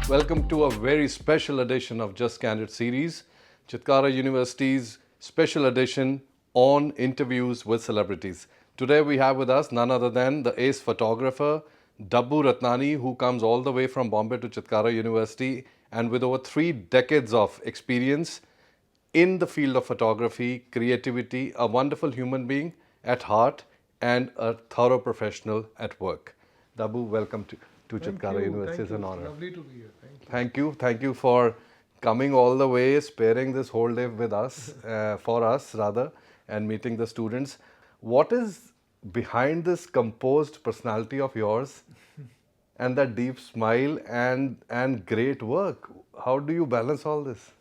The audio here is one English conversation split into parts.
Welcome to a very special edition of Just Candid series, Chitkara University's special edition on interviews with celebrities. Today we have with us none other than the ace photographer, Dabboo Ratnani, who comes all the way from Bombay to Chitkara University and with over 3 decades of experience in the field of photography, creativity, a wonderful human being at heart and a thorough professional at work. Dabboo, welcome to Chitkara University. It's an honor. Lovely to be here. Thank you. Thank you. Thank you for coming all the way, sparing this whole day with us, for us rather, and meeting the students. What is behind this composed personality of yours and that deep smile and great work? How do you balance all this?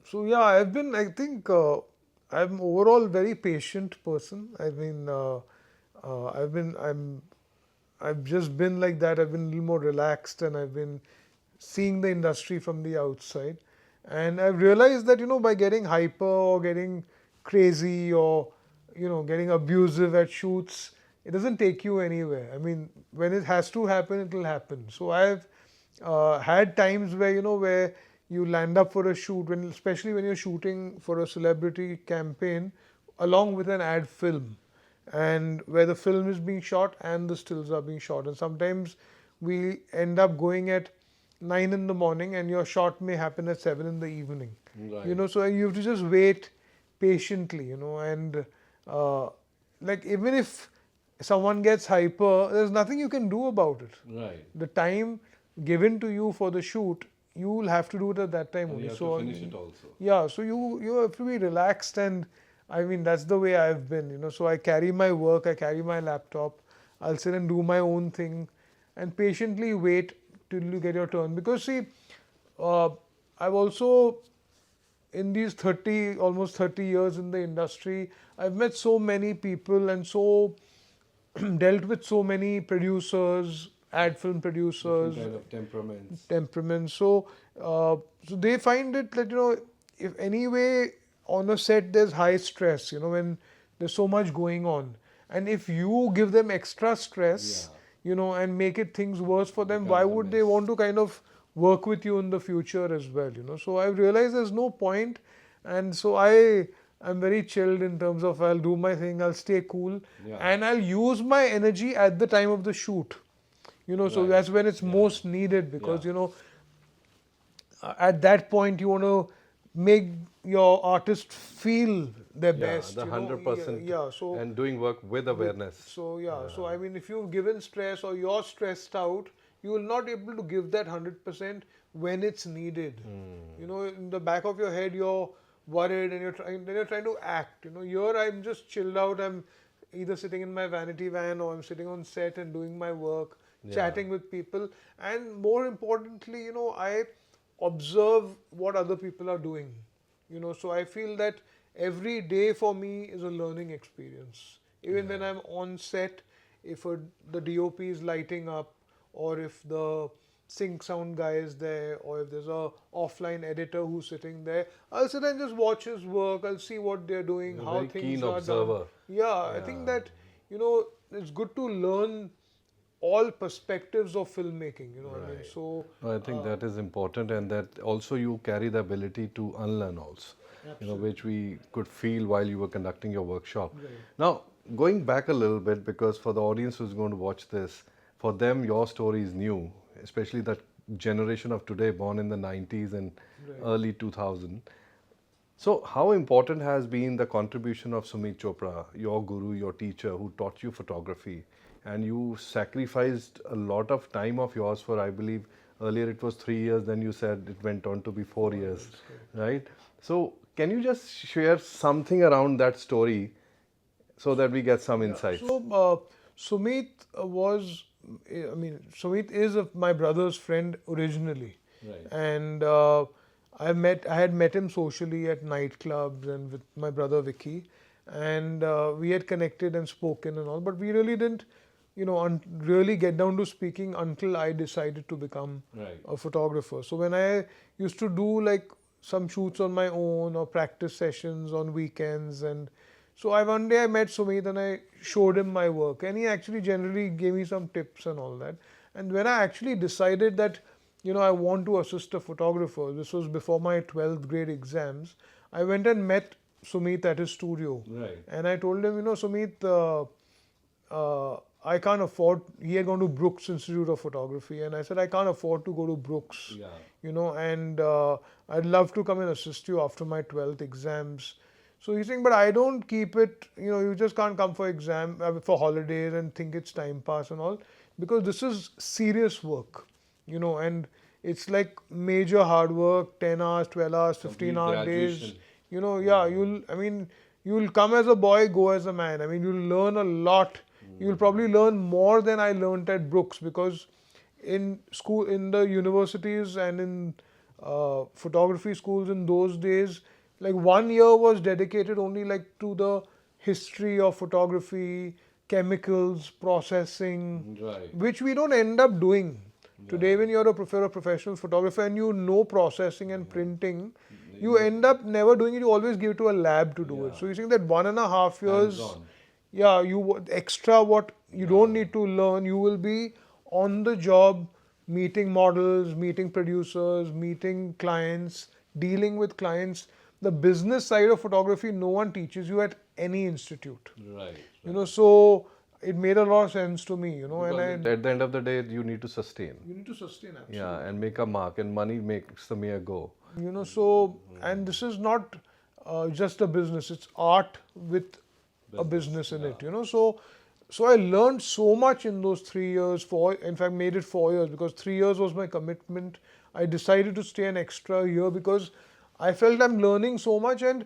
So yeah, I think I'm overall very patient person. I've just been like that. I've been a little more relaxed and I've been seeing the industry from the outside. And I've realized that, by getting hyper or getting crazy or, getting abusive at shoots, it doesn't take you anywhere. I mean, when it has to happen, it will happen. So I've had times where, where you land up for a shoot, especially when you're shooting for a celebrity campaign along with an ad film, and where the film is being shot and the stills are being shot. And sometimes we end up going at 9 in the morning and your shot may happen at 7 in the evening. Right. So you have to just wait patiently, and like even if someone gets hyper, there's nothing you can do about it. Right. The time given to you for the shoot, you will have to do it at that time only. You have to finish it also. Yeah, so you have to be relaxed, and I mean that's the way I've been, So I carry my work, I carry my laptop, I'll sit and do my own thing and patiently wait till you get your turn. Because see, I've also, in these almost 30 years in the industry, I've met so many people and so dealt with so many producers, ad film producers, Different kind of temperaments. So they find it that, if anyway on a set there's high stress, when there's so much going on, and if you give them extra stress, and make it things worse for them, why would they want to kind of work with you in the future as well, So I've realized there's no point, and so I'm very chilled in terms of I'll do my thing, I'll stay cool, and I'll use my energy at the time of the shoot. So that's when it's most needed, because, at that point you want to make your artist feel their best. The 100%. So and doing work with awareness. So so I mean, if you've given stress or you're stressed out, you will not be able to give that 100% when it's needed. In the back of your head you're worried and you're trying to act. Here I'm just chilled out. I'm either sitting in my vanity van or I'm sitting on set and doing my work, chatting with people, and more importantly, I observe what other people are doing. So I feel that every day for me is a learning experience. Even when I'm on set, if the DOP is lighting up, or if the sync sound guy is there, or if there's a offline editor who's sitting there, I'll sit and just watch his work. I'll see what they're doing, You're a how very things keen are observer. done. I think that it's good to learn all perspectives of filmmaking. I mean, so I think that is important, and that also you carry the ability to unlearn also. Which we could feel while you were conducting your workshop. Right. Now, going back a little bit, because for the audience who's going to watch this, for them your story is new, especially that generation of today born in the 90s and early 2000. So how important has been the contribution of Sumit Chopra, your guru, your teacher, who taught you photography, and you sacrificed a lot of time of yours for, I believe, earlier it was 3 years, then you said it went on to be 4 years, right? So can you just share something around that story so that we get some insights? So Sumit was I mean, Sumit is my brother's friend originally. Right. And I had met him socially at nightclubs and with my brother Vicky, and we had connected and spoken and all, but we really didn't, really get down to speaking until I decided to become Right. a photographer. So when I used to do like some shoots on my own or practice sessions on weekends, and so one day I met Sumit and I showed him my work, and he actually generally gave me some tips and all that. And when I actually decided that, I want to assist a photographer, this was before my 12th grade exams, I went and met Sumit at his studio. Right. And I told him, Sumit, I can't afford, he had gone to Brooks Institute of Photography, and I said, I can't afford to go to Brooks, Yeah. and I'd love to come and assist you after my 12th exams. So he's saying, but I don't keep it, you just can't come for for holidays and think it's time pass and all, because this is serious work, and it's like major hard work, 10 hours, 12 hours, 15-hour days. graduation. You'll come as a boy, go as a man. I mean, you'll learn a lot. You'll probably learn more than I learned at Brooks, because in school, in the universities and in photography schools in those days, like 1 year was dedicated only like to the history of photography, chemicals, processing, Right. which we don't end up doing. Today, when you're a professional photographer and you know processing and printing, you end up never doing it. You always give it to a lab to do it. Yeah. So you think that 1.5 years, Hands-on. yeah, extra what you don't need to learn, you will be on the job, meeting models, meeting producers, meeting clients, dealing with clients. The business side of photography, no one teaches you at any institute. Right. So it made a lot of sense to me, Because and at the end of the day, you need to sustain. you need to sustain, absolutely. Yeah, and make a mark, and money makes the mere go. So, and this is not just a business, it's art with a business in it, so I learned so much in those 3 years, in fact made it 4 years, because 3 years was my commitment. I decided to stay an extra year because I felt I'm learning so much, and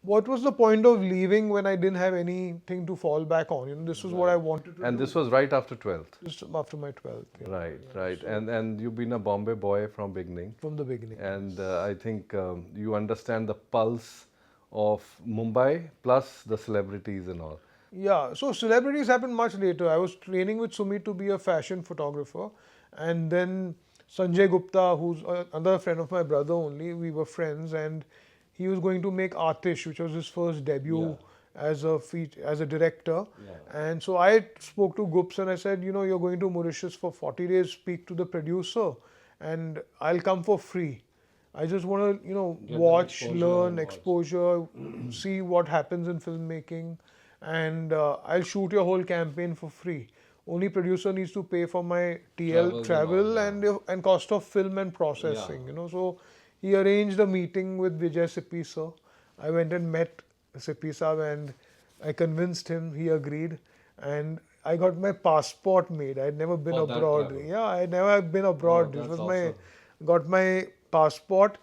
what was the point of leaving when I didn't have anything to fall back on? This was what I wanted to And do. this was right after 12th. Just after my 12th, yeah, Right. And you've been a Bombay boy from beginning. from the beginning. And I think you understand the pulse of Mumbai plus the celebrities and all. Yeah, so celebrities happened much later. I was training with Sumit to be a fashion photographer, and then Sanjay Gupta, who's another friend of my brother only, we were friends, and he was going to make Artish, which was his first debut as a director. Yeah. And so I spoke to Gups and I said, you're going to Mauritius for 40 days, speak to the producer, and I'll come for free. I just want to, Get watch, exposure learn, and watch. exposure, see what happens in filmmaking, and I'll shoot your whole campaign for free. Only producer needs to pay for my TL Travels and all, and cost of film and processing. So he arranged a meeting with Vijay Sippy sir. I went and met Sippy sir, and I convinced him. He agreed, and I got my passport made. I had never been For that abroad. travel. Yeah, I had never been abroad. This that's was awesome. got my passport.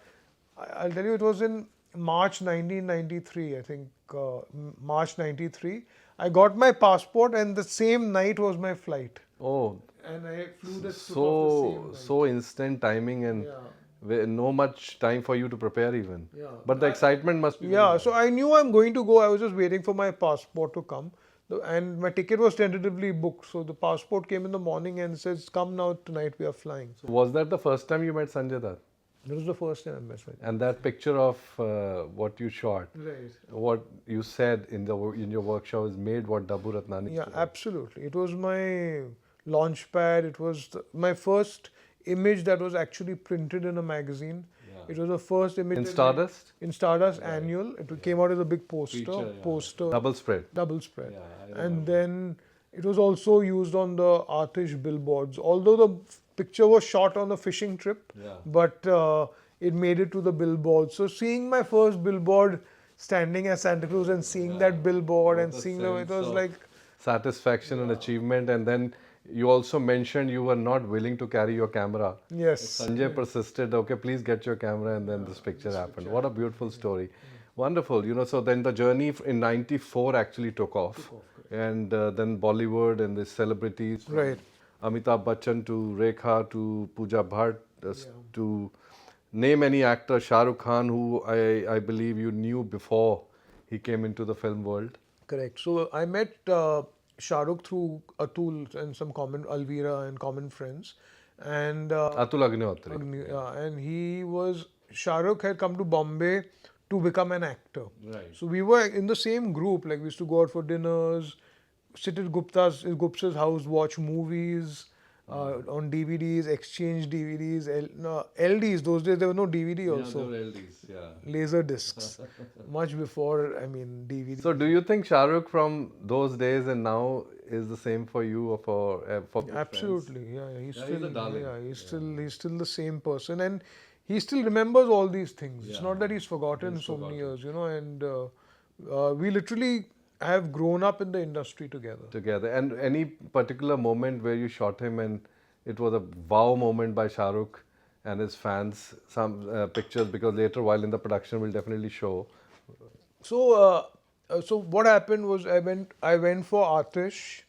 I'll tell you, it was in March 1993, I think, March 93. I got my passport, and the same night was my flight. Oh, And I flew the took off the same night. so instant timing, and no much time for you to prepare even. Yeah. But the excitement must be. Yeah, so I knew I'm going to go. I was just waiting for my passport to come. And my ticket was tentatively booked. So the passport came in the morning and says, come now, tonight we are flying. So was that the first time you met Sanjay Dutt? That was the first time I met him. And that picture of what you shot, Right. what you said in your workshop is made what Dabboo Ratnani. Yeah, absolutely. It was my launch pad. It was my first image that was actually printed in a magazine. Yeah. It was the first image In that Stardust? in Stardust annual. It came out as a big poster. Feature, yeah. Poster. Double spread. Double spread. Yeah, I And remember. then it was also used on the Artish billboards. Although the picture was shot on a fishing trip, Yeah. but it made it to the billboard. So seeing my first billboard standing at Santa Cruz and seeing that billboard What and a seeing it sense was of like, satisfaction and achievement. And then you also mentioned you were not willing to carry your camera. yes. Sanjay persisted, okay, please get your camera, and then this picture happened. What a beautiful story. Wonderful. So then the journey in 94 actually took off. And then Bollywood and the celebrities. Right. Amitabh Bachchan to Rekha to Pooja Bhatt to name any actor, Shah Rukh Khan, who I believe you knew before he came into the film world. Correct. So I met Shah Rukh through Atul and some common Alvira and common friends, and Atul Agnihotri. and he was Shah Rukh had come to Bombay to become an actor. Right. So we were in the same group. Like we used to go out for dinners, sit at Gupta's house, watch movies. On DVDs, exchange DVDs, no, LDs. Those days there were no DVD also. LDs, yeah. Laser discs, much before DVD. So, do you think Shah Rukh from those days and now is the same for you or for good Absolutely, friends? yeah, he's Yeah, still, he's a darling. he's still the same person, and he still remembers all these things. It's Yeah. not that he's forgotten He's so many forgotten. years, and we literally have grown up in the industry together. Together. And any particular moment where you shot him and it was a wow moment by Shah Rukh and his fans, some pictures, because later while in the production we'll definitely show. So what happened was I went for Atish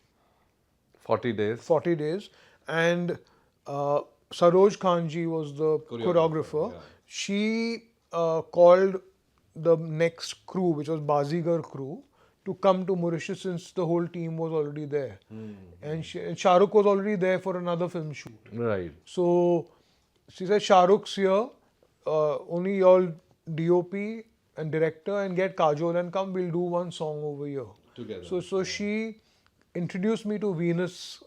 40 days. 40 days, and Saroj Khanji was the choreographer. yeah. She called the next crew, which was Bazigar crew, to come to Mauritius since the whole team was already there. And Shah Rukh was already there for another film shoot. Right. So she said, Shah Rukh's here, only y'all DOP and director and get Kajol and come, we'll do one song over here. Together. So she introduced me to Venus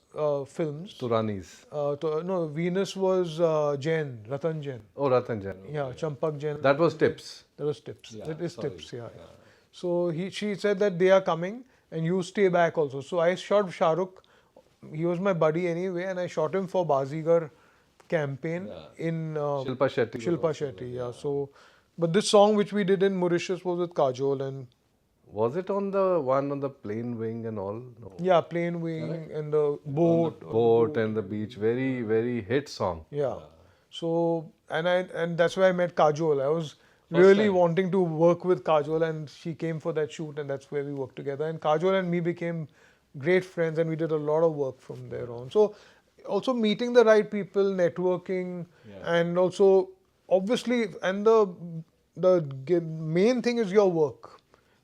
films. Turanis. No, Venus was Jain, Ratan Jain. Oh, Ratan Jain. Yeah, Champak Jain. That was tips. That was tips. Yeah, That is sorry. tips, yeah. So she said that they are coming and you stay back also. So I shot Shah Rukh. He was my buddy anyway, and I shot him for Bazigar campaign in Shilpa Shetty. was Shilpa also Shetty. Yeah. So, but this song which we did in Mauritius was with Kajol and Was it on the one on the plane wing and all? No. yeah, plane wing and the boat. Boat and the beach. Very, very hit song. Yeah. So and that's why I met Kajol. I was really time. wanting to work with Kajol, and she came for that shoot, and that's where we worked together. And Kajol and me became great friends, and we did a lot of work from there on. So also meeting the right people, networking, and also obviously, and the main thing is your work.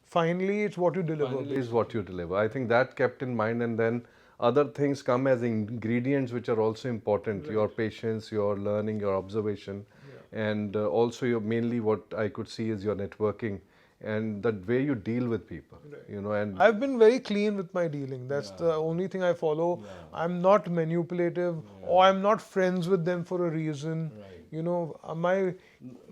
Finally, it's what you deliver. Is what you deliver. I think that kept in mind, and then other things come as ingredients which are also important. Your patience, your learning, your observation, and also your mainly what I could see is your networking and the way you deal with people. You know, and I've been very clean with my dealing. That's the only thing I follow. I'm not manipulative, or I'm not friends with them for a reason. You know, my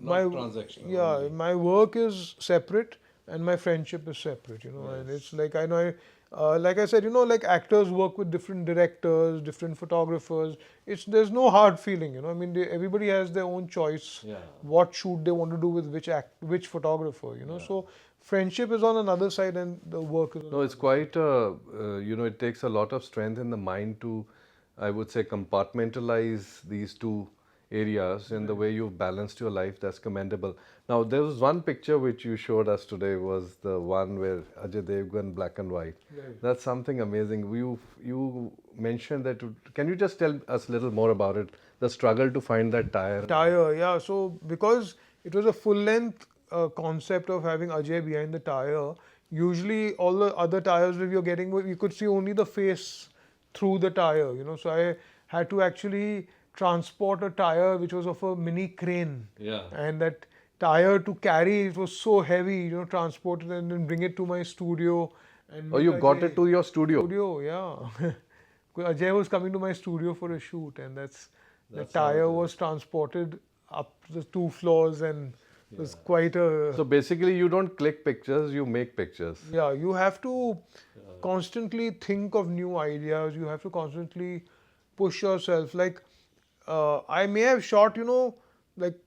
transactional. yeah, my work is separate and my friendship is separate. You know, and it's like I know. Like I said, you know, like actors work with different directors, different photographers. There's no hard feeling, you know. I mean, everybody has their own choice. What shoot they want to do with which photographer, you know. So friendship is on another side, and the work is. no, it's quite you know, it takes a lot of strength in the mind to, I would say, compartmentalize these two areas in the way you've balanced your life. That's commendable. Now, there was one picture which you showed us today, was the one where Ajay Devgan, black and white. That's something amazing. You mentioned that. Can you just tell us a little more about it? The struggle to find that tire. Tire, yeah. So because it was a full-length concept of having Ajay behind the tire, usually all the other tires that you're getting, you could see only the face through the tire, you know. So I had to actually transport a tire which was of a mini crane. Yeah. And that tire to carry, it was so heavy, you know, transport it and then bring it to my studio. And Oh, you meet got Ajay. it to your studio. Studio, yeah. Ajay was coming to my studio for a shoot, and the tire was transported up the 2 floors, and it was quite a. So basically, you don't click pictures, you make pictures. Yeah, you have to constantly think of new ideas. You have to constantly push yourself. Like, I may have shot, you know, like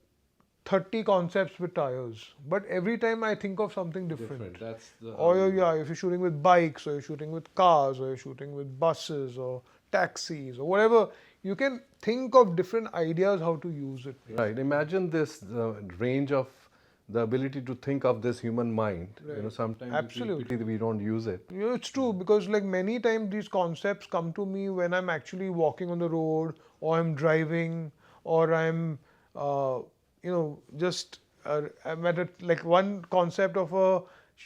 30 concepts with tires, but every time I think of something different. That's the. Or if you're shooting with bikes, or you're shooting with cars, or you're shooting with buses, or taxis, or whatever, you can think of different ideas how to use it. Right. Imagine this range of the ability to think of this human mind. You know, sometimes Absolutely. we don't use it. You know, it's true because like many times these concepts come to me when I'm actually walking on the road or I'm driving or I'm, you know, just I'm at a, like one concept of a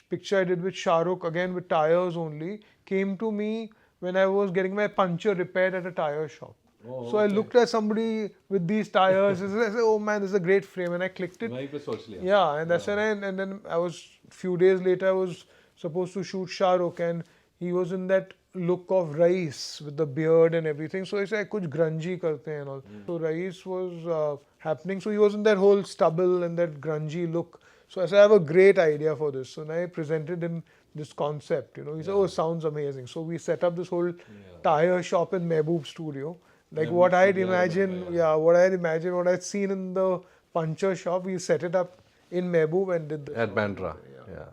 picture I did with Shah Rukh, again with tires only, came to me when I was getting my puncture repaired at a tire shop. So I looked at somebody with these tires. I said, "Oh man, this is a great frame," and I clicked it. वहीं पे सोच लिया. Yeah, and that's when and then I was few days later I was supposed to shoot Shah Rukh and he was in that look of Rais with the beard and everything. So I said, kuch grungy karte hain and all. So Rais was happening. So he was in that whole stubble and that grungy look. So I said, I have a great idea for this. So then I presented him this concept. You know, he said, oh, sounds amazing. So we set up this whole tire shop in Mehboob Studio. Like what I'd imagined, what I'd seen in the puncture shop, we set it up in Mehboob and did the At Bandra. Yeah.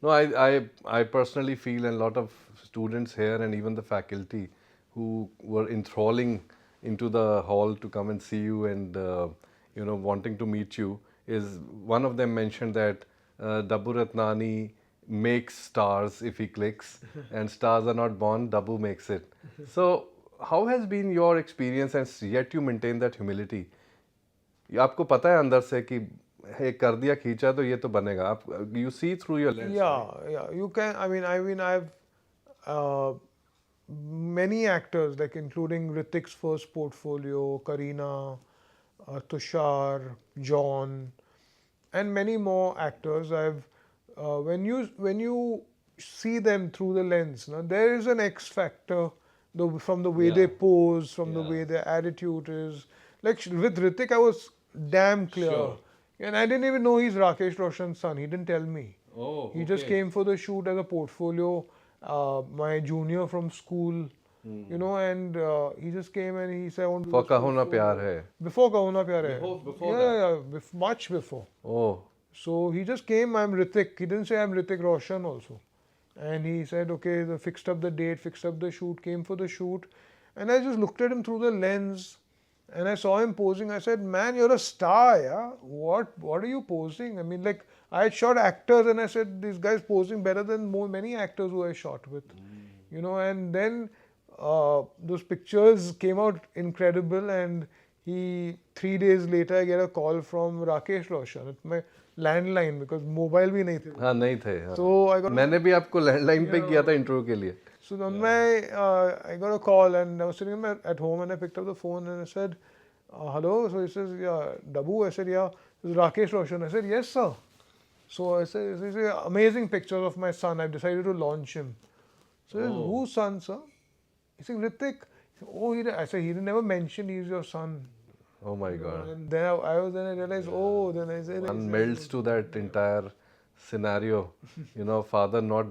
No, I personally feel, and a lot of students here and even the faculty who were enthralling into the hall to come and see you and you know, wanting to meet you, is one of them mentioned that Dabboo Ratnani makes stars if he clicks, and stars are not born, Dabboo makes it. So how has been your experience, and yet you maintain that humility? आपको पता है अंदर से कि हे कर दिया खींचा तो ये तो बनेगा. आप you see through your lens. Yeah, you can. I've many actors, like including Ritik's first portfolio, Kareena, Tushar, John, and many more actors. When you see them through the lens, no, there is an X factor, from the way they pose, from the way their attitude is. Like with Ritik, I was damn clear. Sure. And I didn't even know he's Rakesh Roshan's son. He didn't tell me. Oh, He just came for the shoot as a portfolio. My junior from school, you know, and he just came and he said, I want to do For this Kaho Na portfolio." Pyar Hai. Before Kaho Na Pyar Hai. Before Much before. Oh, So he just came, I'm Ritik. He didn't say I'm Ritik Roshan also. And he said, okay, they fixed up the date, fixed up the shoot, came for the shoot. And I just looked at him through the lens and I saw him posing. I said, man, you're a star, yeah? What are you posing? I mean, like, I had shot actors and I said, this guy's posing better than many actors who I shot with. You know, and then those pictures came out incredible and 3 days later I get a call from Rakesh Roshan at my landline because mobile भी नहीं थे. हाँ नहीं थे. हाँ. So I got मैंने भी आपको लैंडलाइन पे किया था इंटरव्यू के लिए. So then I got a call and I was sitting at home and I picked up the phone and I said, hello. So he says, yeah, Dabboo. I said, yeah, this is Rakesh Roshan. I said, yes, sir. So I said, he said, amazing pictures of my son. I've decided to launch him. So I said, whose son, sir? He said, Ritik. Oh, I said, he never mentioned he's your son. Oh my God. And then I realized, then I said, One melts to that entire scenario. You know, father not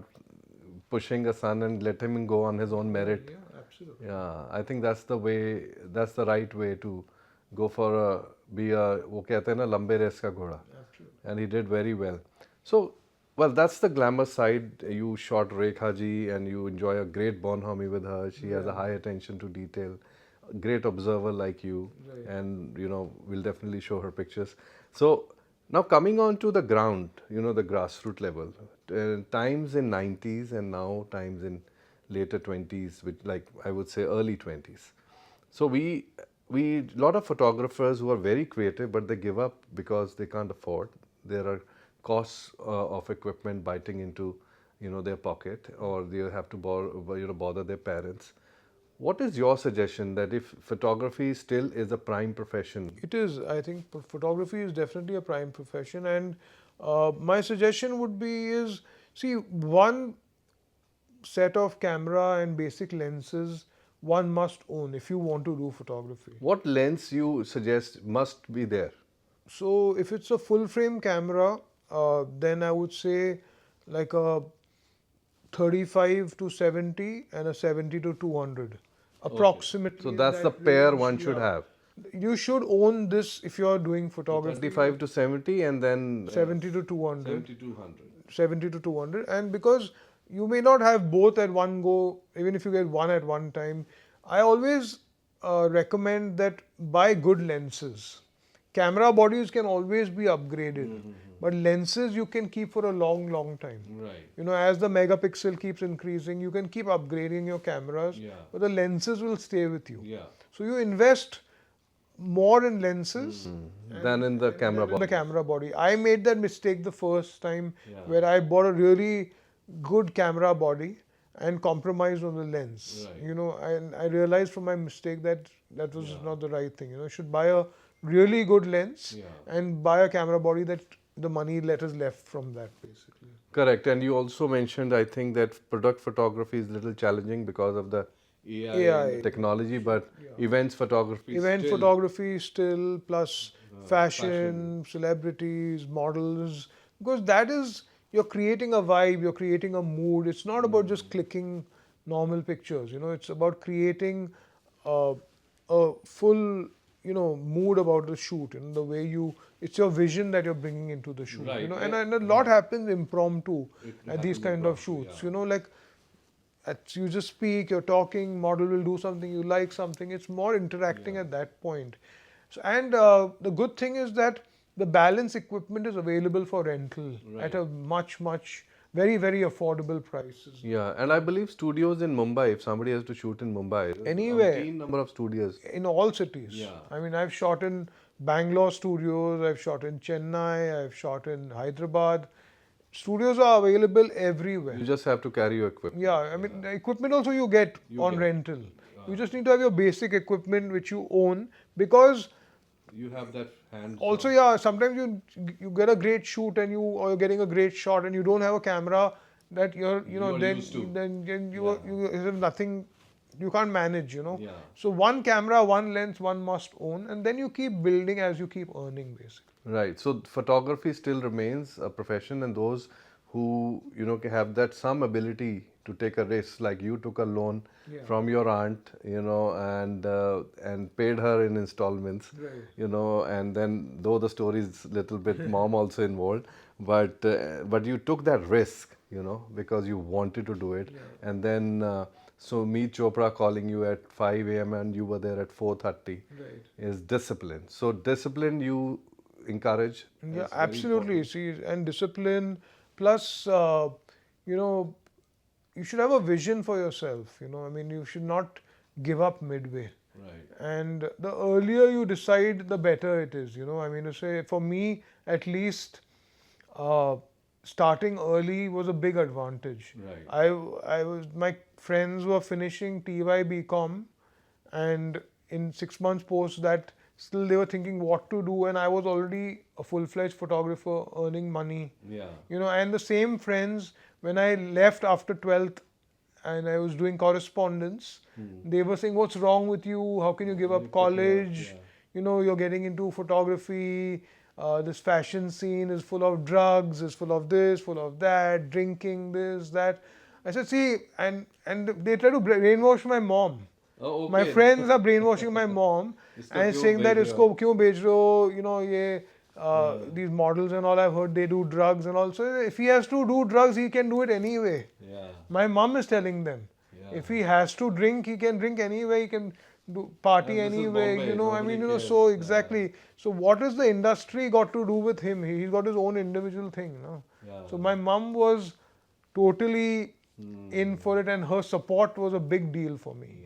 pushing a son and let him go on his own merit. yeah, absolutely. Yeah, I think that's the way, that's the right way to go for वो कहते हैं ना लंबे race का घोड़ा. And he did very well. So, well, that's the glamour side. You shot Rekha ji and you enjoy a great bonhomie with her. She has a high attention to detail. A great observer like you. And, you know, we'll definitely show her pictures. So, now coming on to the ground, you know, the grassroots level. Times in 90s and now times in later 20s, which like I would say early 20s. So we lot of photographers who are very creative, but they give up because they can't afford. There are costs of equipment biting into, you know, their pocket, or they have to bother their parents. What is your suggestion that if photography still is a prime profession? It is. I think photography is definitely a prime profession, and my suggestion would be see, one set of camera and basic lenses one must own if you want to do photography. What lens you suggest must be there? So if it's a full frame camera, then I would say like a 35 to 70 and a 70 to 200. Approximately. So that's the pair one should have. You should own this if you are doing photography. 35 to 70 and then 70 to 200. 70 to 200. 70 to 200. And because you may not have both at one go, even if you get one at one time, I always recommend that buy good lenses. camera bodies can always be upgraded, but lenses you can keep for a long time. Right. You know, as the megapixel keeps increasing, you can keep upgrading your cameras, Yeah. but the lenses will stay with you. Yeah. So you invest more in lenses Than in the camera than in the body. camera body. I made that mistake the first time Yeah. where I bought a really good camera body and compromised on the lens. Right. You know, and I realized from my mistake that that was Yeah. not the right thing. You know, you should buy a really good lens Yeah. and buy a camera body that the money let is left from that basically. Correct. And you also mentioned, I think, that product photography is a little challenging because of the AI, AI. and the technology, but events photography Event still, photography still, plus fashion, celebrities, models, because that is, you're creating a vibe, you're creating a mood. It's not about just clicking normal pictures, you know, it's about creating a full, you know, mood about the shoot, and the way you, it's your vision that you're bringing into the shoot, Right, you know, yeah. and a lot happens impromptu It at these happens kind of impromptu, shoots, yeah. you know, like you just speak, you're talking, model will do something, you like something. It's more interacting at that point. So, and the good thing is that the balance equipment is available for rental at a much very affordable prices. Yeah, and I believe studios in Mumbai, if somebody has to shoot in Mumbai, there's Anywhere. umpteen number of studios. In all cities. Yeah. I mean, I've shot in Bangalore studios, I've shot in Chennai, I've shot in Hyderabad. Studios are available everywhere. You just have to carry your equipment. Yeah, I mean, the equipment also you get on rental. You just need to have your basic equipment which you own, because You have that hand. also, yeah, sometimes you get a great shoot and or you're getting a great shot and you don't have a camera that you're, you know, You're then used to. then you have nothing, you can't manage, you know. Yeah. So one camera, one lens, one must own, and then you keep building as you keep earning basically. Right. So photography still remains a profession, and those who, you know, have that some ability to take a risk, like you took a loan from your aunt, you know, and paid her in installments, Right. you know, and then though the story is little bit mom also involved, but you took that risk, you know, because you wanted to do it, and then Sumit Chopra calling you at 5 a.m. and you were there at 4:30 Right. is discipline. So discipline you encourage. Yeah, is very absolutely. See, and discipline plus, you know, you should have a vision for yourself. You know, I mean, you should not give up midway. Right. And the earlier you decide, the better it is. You know, I mean, to say for me, at least, starting early was a big advantage. Right. I was, my friends were finishing TY BCom, and in 6 months post that, still they were thinking what to do, and I was already a full-fledged photographer earning money. Yeah. You know, and the same friends, when I left after 12th and I was doing correspondence, they were saying, what's wrong with you? How can you give up college? You know, you're getting into photography. This fashion scene is full of drugs, is full of this, full of that, drinking, this, that. I said, see, and they try to brainwash my mom. Oh, okay. My friends are brainwashing my mom and saying that isko kyun bej rahe ho, you know, ye these models and all, I've heard they do drugs and all. So if he has to do drugs, he can do it anyway. Yeah. My mom is telling them, if he has to drink, he can drink anyway, he can do party And this is anyway, Bombay, you know, I nobody mean, you know, cares. so exactly. So what is the industry got to do with him? He's got his own individual thing, no? Yeah. So my mom was totally in for it, and her support was a big deal for me.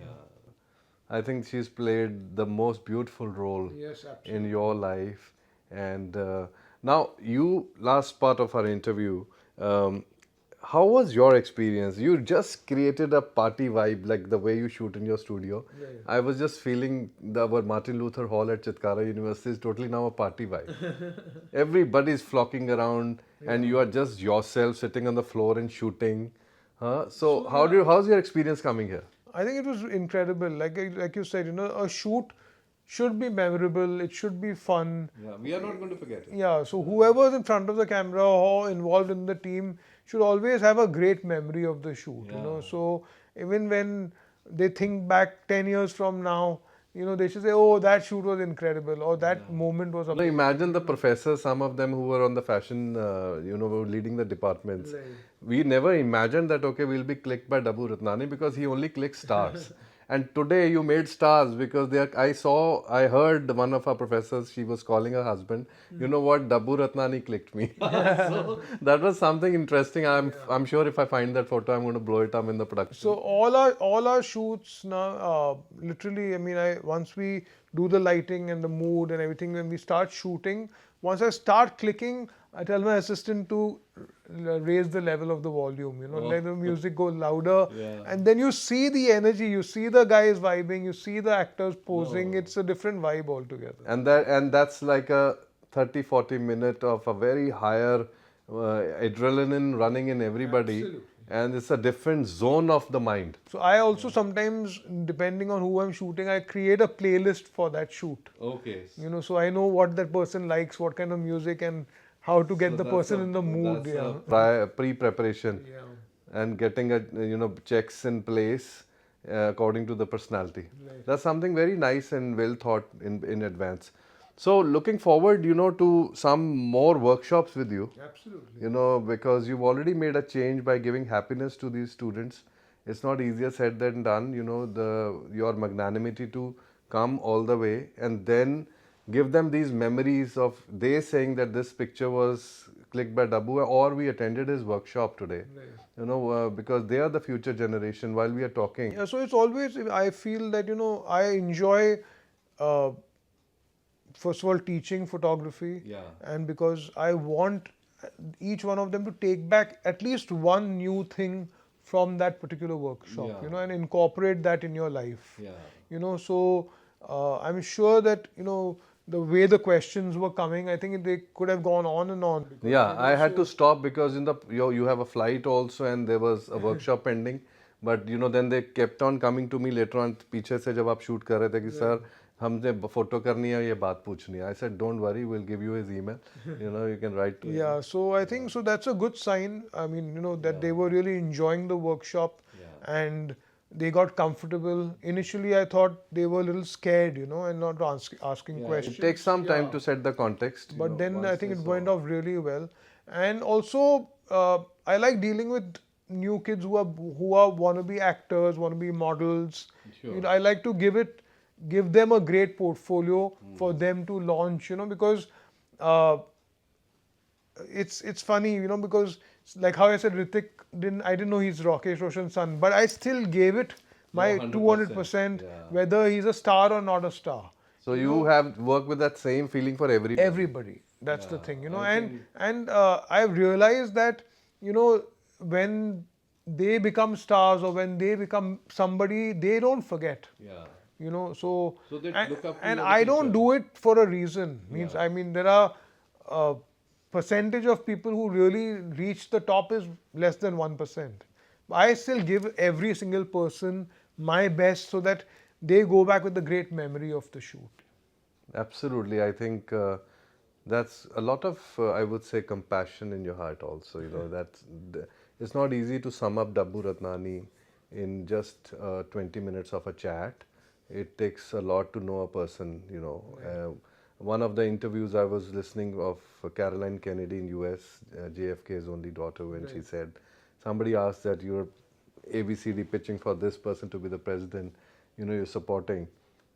I think she's played the most beautiful role Yes, in your life. And now, you, last part of our interview, how was your experience? You just created a party vibe, like the way you shoot in your studio. I was just feeling our Martin Luther Hall at Chitkara University is totally now a party vibe. Everybody is flocking around, and you are just yourself sitting on the floor and shooting. So how's your experience coming here? I think it was incredible. Like you said, you know, a shoot should be memorable. It should be fun. Yeah, we are not going to forget it. Yeah. So whoever's in front of the camera or involved in the team should always have a great memory of the shoot. You know, so even when they think back 10 years from now, you know, they should say, oh, that shoot was incredible, or that moment was No, amazing. imagine the professors, some of them who were on the fashion, you know, were leading the departments. We never imagined that, okay, we'll be clicked by Dabboo Ratnani because he only clicks stars. And today you made stars because I heard one of our professors, she was calling her husband. You know what? Dabboo Ratnani clicked me. So that was something interesting. I'm sure if I find that photo, I'm going to blow it up in the production. So all our shoots now, literally, I mean, once we do the lighting and the mood and everything, when we start shooting, once I start clicking, I tell my assistant to raise the level of the volume, let the music go louder, and then you see the energy, you see the guys vibing, you see the actors posing. It's a different vibe altogether. And that's like a 30-40 minute of a very higher adrenaline running in everybody. Absolutely. And it's a different zone of the mind. So I also sometimes, depending on who I'm shooting, I create a playlist for that shoot. Okay. So I know what that person likes, what kind of music, and how to get the person in the mood. Pre-preparation and getting checks in place according to the personality. Right. That's something very nice and well thought in advance. So looking forward, to some more workshops with you. Absolutely. Because you've already made a change by giving happiness to these students. It's not easier said than done. Your magnanimity to come all the way and then give them these memories of they saying that this picture was clicked by Dabboo or we attended his workshop today. Right. Because they are the future generation while we are talking. Yeah, so it's always, I feel that, I enjoy, first of all, teaching photography. Yeah. And because I want each one of them to take back at least one new thing from that particular workshop, Yeah. and incorporate that in your life. Yeah. So I'm sure that, the way the questions were coming, I think they could have gone on and on. Because, Yeah, I had to stop because you have a flight also and there was a workshop pending. But then they kept on coming to me later on. पीछे से जब आप shoot कर रहे थे कि sir हमने photo करनी है ये बात पूछनी है. I said don't worry, we'll give you his email. You can write to him. Yeah, so I think so that's a good sign. I mean, that they were really enjoying the workshop and they got comfortable. Initially, I thought they were a little scared, and not asking questions. It takes some time to set the context. But then I think it went off really well. And also, I like dealing with new kids who are wannabe actors, wannabe models. Sure. I like to give them a great portfolio for them to launch. Because it's funny, because like how I said, Hrithik I didn't know he's Rakesh Roshan's son, but I still gave it my 200%, whether he's a star or not a star. So you have worked with that same feeling for everybody. Everybody. That's the thing, and I've realized that, when they become stars or when they become somebody, they don't forget. Yeah. So they look up to and you as a I don't teacher. do it for a reason. I mean, there are percentage of people who really reach the top is less than 1%. I still give every single person my best so that they go back with a great memory of the shoot. Absolutely. I think that's a lot of, I would say, compassion in your heart also. It's not easy to sum up Dabboo Ratnani in just 20 minutes of a chat. It takes a lot to know a person, one of the interviews I was listening of Caroline Kennedy in US, JFK's only daughter, when she said, somebody asked that you're ABCD pitching for this person to be the president, you're supporting.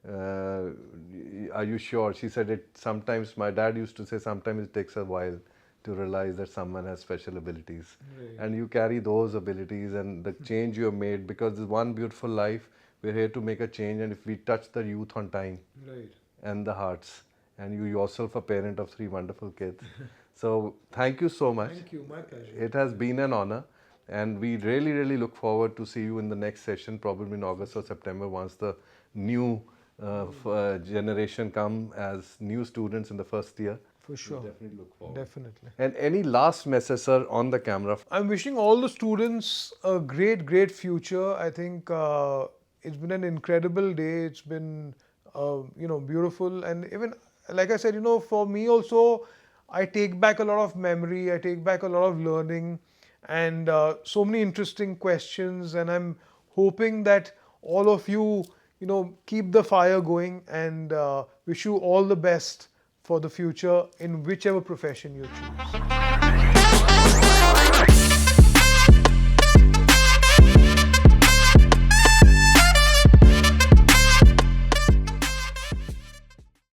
Are you sure? She said it sometimes, my dad used to say sometimes it takes a while to realize that someone has special abilities. And you carry those abilities and the change you have made, because there's one beautiful life, we're here to make a change, and if we touch the youth on time and the hearts, and you yourself a parent of 3 wonderful kids. So thank you so much. Thank you, my pleasure. It has been an honor, and we really, really look forward to see you in the next session, probably in August or September, once the new generation come as new students in the first year. For sure. We'll definitely look forward. Definitely. And any last message, sir, on the camera? I'm wishing all the students a great, great future. I think it's been an incredible day. It's been, beautiful. And even, like I said, for me also, I take back a lot of memory. I take back a lot of learning and so many interesting questions. And I'm hoping that all of you, keep the fire going, and wish you all the best for the future in whichever profession you choose.